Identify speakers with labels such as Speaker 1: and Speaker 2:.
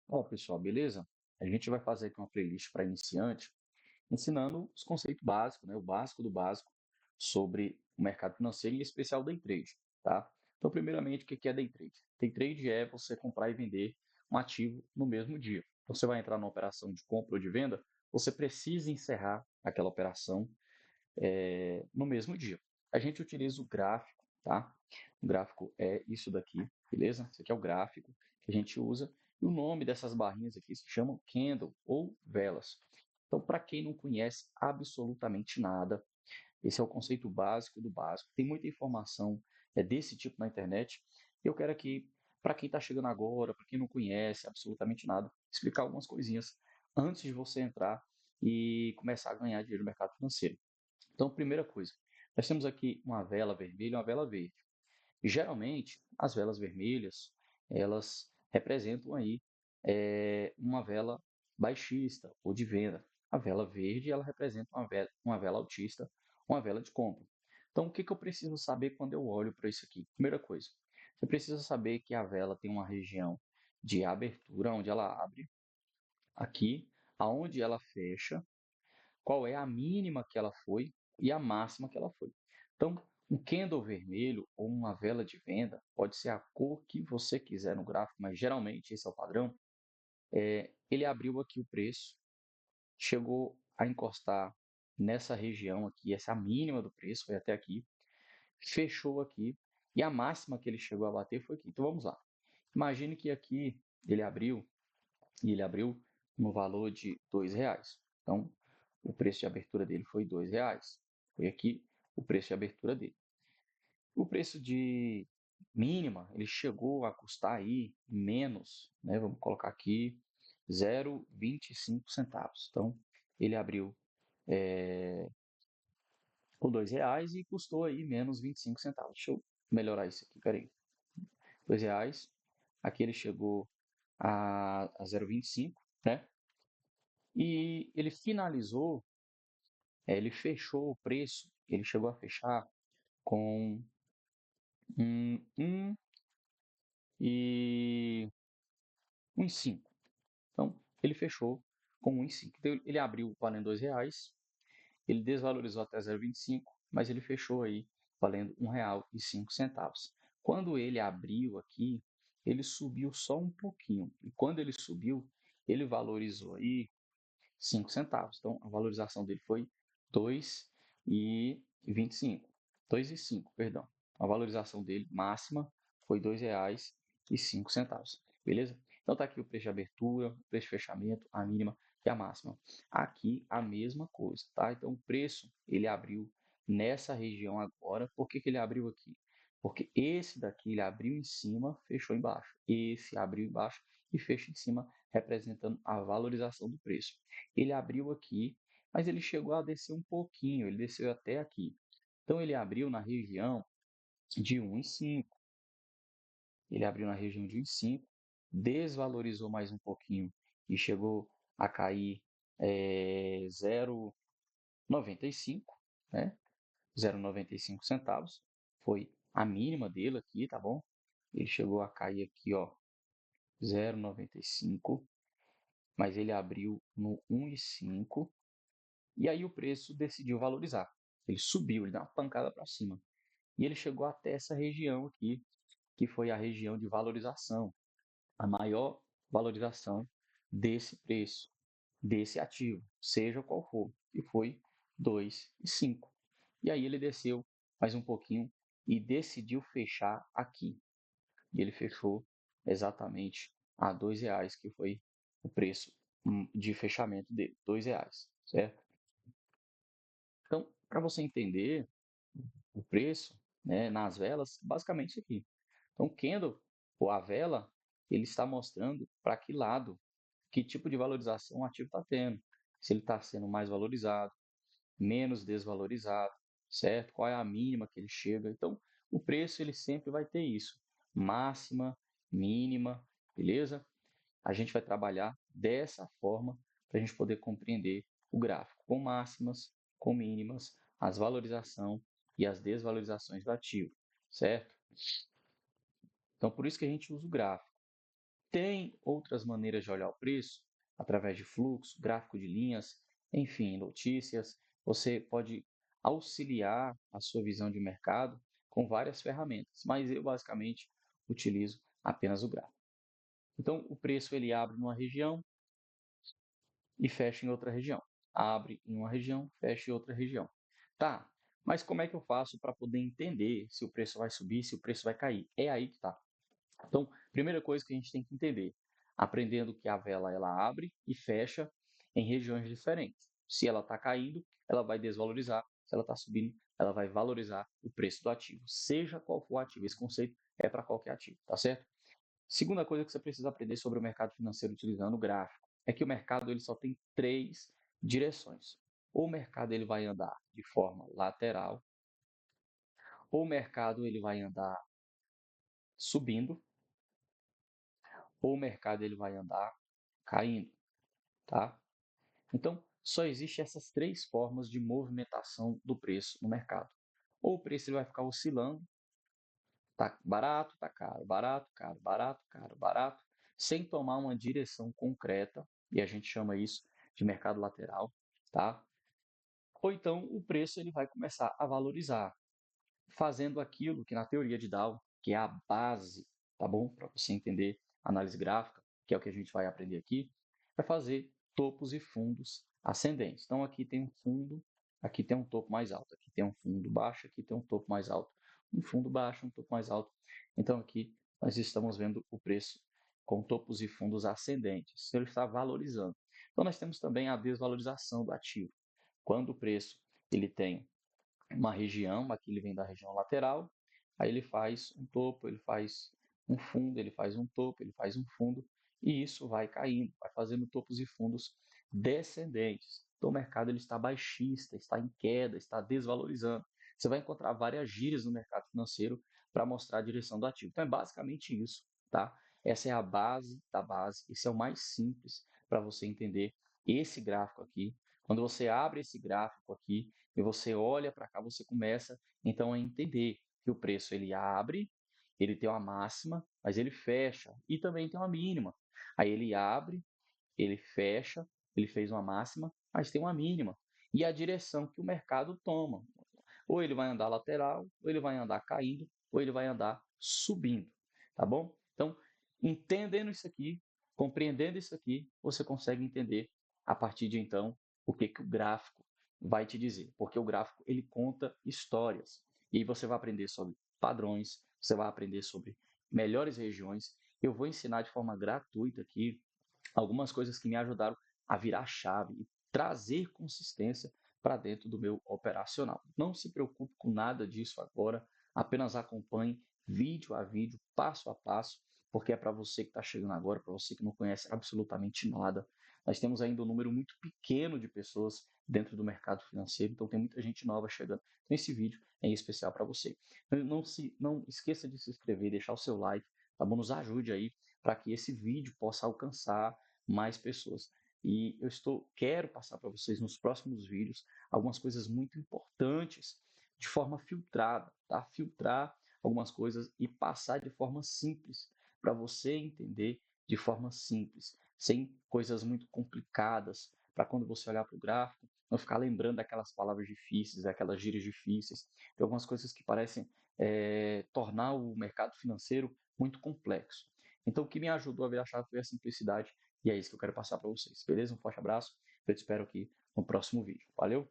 Speaker 1: Ó, pessoal, beleza? A gente vai fazer aqui uma playlist para iniciante, ensinando os conceitos básicos, né? O básico do básico sobre o mercado financeiro, e em especial day trade, tá? Então, primeiramente, o que é day trade? Day trade é você comprar e vender um ativo no mesmo dia. Você vai entrar numa operação de compra ou de venda, você precisa encerrar aquela operação no mesmo dia. A gente utiliza o gráfico, tá? O gráfico é isso daqui, beleza? Esse aqui é o gráfico que a gente usa. E o nome dessas barrinhas aqui se chamam candle ou velas. Então, para quem não conhece absolutamente nada, esse é o conceito básico do básico. Tem muita informação desse tipo na internet. Eu quero aqui, para quem está chegando agora, para quem não conhece absolutamente nada, explicar algumas coisinhas antes de você entrar e começar a ganhar dinheiro no mercado financeiro. Então, primeira coisa, nós temos aqui uma vela vermelha e uma vela verde. E, geralmente, as velas vermelhas, elas representam aí uma vela baixista ou de venda. A vela verde, ela representa uma vela altista, uma vela de compra. Então, o que eu preciso saber quando eu olho para isso aqui? Primeira coisa, você precisa saber que a vela tem uma região de abertura, onde ela abre, aqui, aonde ela fecha, qual é a mínima que ela foi e a máxima que ela foi. Então, um candle vermelho ou uma vela de venda pode ser a cor que você quiser no gráfico, mas geralmente esse é o padrão. Ele abriu aqui o preço, chegou a encostar nessa região aqui, essa é a mínima do preço, foi até aqui, fechou aqui e a máxima que ele chegou a bater foi aqui. Então vamos lá. Imagine que aqui ele abriu e ele abriu no valor de R$ 2. Então, o preço de abertura dele foi R$ 2. Foi aqui o preço de abertura dele. O preço de mínima, ele chegou a custar aí menos, né? Vamos colocar aqui 0,25 centavos. Então, ele abriu por R$ 2 e custou aí menos 25 centavos. Deixa eu melhorar isso aqui, peraí. R$ 2. Aqui ele chegou a 0,25, né? E ele finalizou, ele fechou o preço, ele chegou a fechar com um e 1,5. Então, ele fechou com 1,5. Então, ele abriu valendo R$ 2, ele desvalorizou até 0,25, mas ele fechou aí valendo R$ 1,05. Quando ele abriu aqui, ele subiu só um pouquinho. E quando ele subiu, ele valorizou aí 5 centavos. Então, a valorização dele foi 2,25. 2,05, perdão. A valorização dele máxima foi R$ 2,05. Beleza? Então, tá aqui o preço de abertura, o preço de fechamento, a mínima e a máxima. Aqui, a mesma coisa, tá? Então, o preço, ele abriu nessa região agora. Por que ele abriu aqui? Porque esse daqui, ele abriu em cima, fechou embaixo. Esse abriu embaixo e fecha em cima, representando a valorização do preço. Ele abriu aqui, mas ele chegou a descer um pouquinho, ele desceu até aqui. Então ele abriu na região de 1,5. Ele abriu na região de 1,5, desvalorizou mais um pouquinho e chegou a cair 0,95, né? 0,95 centavos. Foi a mínima dele aqui, tá bom? Ele chegou a cair aqui, ó, 0,95, mas ele abriu no 1,5. E aí o preço decidiu valorizar. Ele subiu, ele deu uma pancada para cima. E ele chegou até essa região aqui, que foi a região de valorização, a maior valorização desse preço, desse ativo, seja qual for, e foi 2,5. E aí ele desceu mais um pouquinho e decidiu fechar aqui. E ele fechou exatamente a R$ 2, que foi o preço de fechamento dele, R$ 2, certo? Então, para você entender o preço, né, nas velas, basicamente isso aqui. Então, o candle, ou a vela, ele está mostrando para que lado, que tipo de valorização o ativo está tendo. Se ele está sendo mais valorizado, menos desvalorizado, certo? Qual é a mínima que ele chega. Então, o preço ele sempre vai ter isso. Máxima, mínima, beleza? A gente vai trabalhar dessa forma para a gente poder compreender o gráfico, com máximas, com mínimas, as valorização e as desvalorizações do ativo, certo? Então, por isso que a gente usa o gráfico. Tem outras maneiras de olhar o preço, através de fluxo, gráfico de linhas, enfim, notícias. Você pode auxiliar a sua visão de mercado com várias ferramentas, mas eu basicamente utilizo apenas o gráfico. Então, o preço ele abre numa região e fecha em outra região. Abre em uma região, fecha em outra região. Tá, mas como é que eu faço para poder entender se o preço vai subir, se o preço vai cair? É aí que está. Então, primeira coisa que a gente tem que entender, aprendendo que a vela ela abre e fecha em regiões diferentes. Se ela está caindo, ela vai desvalorizar. Se ela está subindo, ela vai valorizar o preço do ativo, seja qual for o ativo. Esse conceito é para qualquer ativo, tá certo? Segunda coisa que você precisa aprender sobre o mercado financeiro utilizando o gráfico é que o mercado ele só tem três direções. Ou o mercado ele vai andar de forma lateral, ou o mercado ele vai andar subindo, ou o mercado ele vai andar caindo, tá? Então, só existe essas três formas de movimentação do preço no mercado. Ou o preço ele vai ficar oscilando, tá barato, tá caro, barato, caro, barato, caro, barato, sem tomar uma direção concreta, e a gente chama isso de mercado lateral, tá? Ou então o preço ele vai começar a valorizar, fazendo aquilo que na teoria de Dow, que é a base, tá bom? Para você entender análise gráfica, que é o que a gente vai aprender aqui, vai fazer topos e fundos ascendentes. Então aqui tem um fundo, aqui tem um topo mais alto, aqui tem um fundo baixo, aqui tem um topo mais alto, um fundo baixo, um topo mais alto. Então aqui nós estamos vendo o preço com topos e fundos ascendentes. Ele está valorizando. Então nós temos também a desvalorização do ativo. Quando o preço ele tem uma região, aqui ele vem da região lateral, aí ele faz um topo, ele faz um fundo, ele faz um topo, ele faz um fundo, e isso vai caindo, vai fazendo topos e fundos descendentes. Então o mercado ele está baixista, está em queda, está desvalorizando. Você vai encontrar várias gírias no mercado financeiro para mostrar a direção do ativo. Então é basicamente isso, tá? Essa é a base da base, esse é o mais simples para você entender esse gráfico aqui. Quando você abre esse gráfico aqui, e você olha para cá, você começa então a entender que o preço ele abre, ele tem uma máxima, mas ele fecha e também tem uma mínima. Aí ele abre, ele fecha, ele fez uma máxima, mas tem uma mínima. E a direção que o mercado toma. Ou ele vai andar lateral, ou ele vai andar caindo, ou ele vai andar subindo, tá bom? Então, entendendo isso aqui, compreendendo isso aqui, você consegue entender a partir de então o que que o gráfico vai te dizer, porque o gráfico ele conta histórias. E aí você vai aprender sobre padrões, você vai aprender sobre melhores regiões. Eu vou ensinar de forma gratuita aqui algumas coisas que me ajudaram a virar a chave e trazer consistência para dentro do meu operacional. Não se preocupe com nada disso agora, apenas acompanhe vídeo a vídeo, passo a passo, porque é para você que está chegando agora, para você que não conhece absolutamente nada. Nós temos ainda um número muito pequeno de pessoas dentro do mercado financeiro, então tem muita gente nova chegando. Então esse vídeo é em especial para você. Não esqueça de se inscrever, deixar o seu like, tá bom? Nos ajude aí para que esse vídeo possa alcançar mais pessoas. E quero passar para vocês nos próximos vídeos algumas coisas muito importantes de forma filtrada, tá? Filtrar algumas coisas e passar de forma simples para você entender de forma simples, sem coisas muito complicadas, para quando você olhar para o gráfico, não ficar lembrando daquelas palavras difíceis, daquelas gírias difíceis, de algumas coisas que parecem tornar o mercado financeiro muito complexo. Então, o que me ajudou a ver a chave foi a simplicidade, e é isso que eu quero passar para vocês, beleza? Um forte abraço, eu te espero aqui no próximo vídeo. Valeu!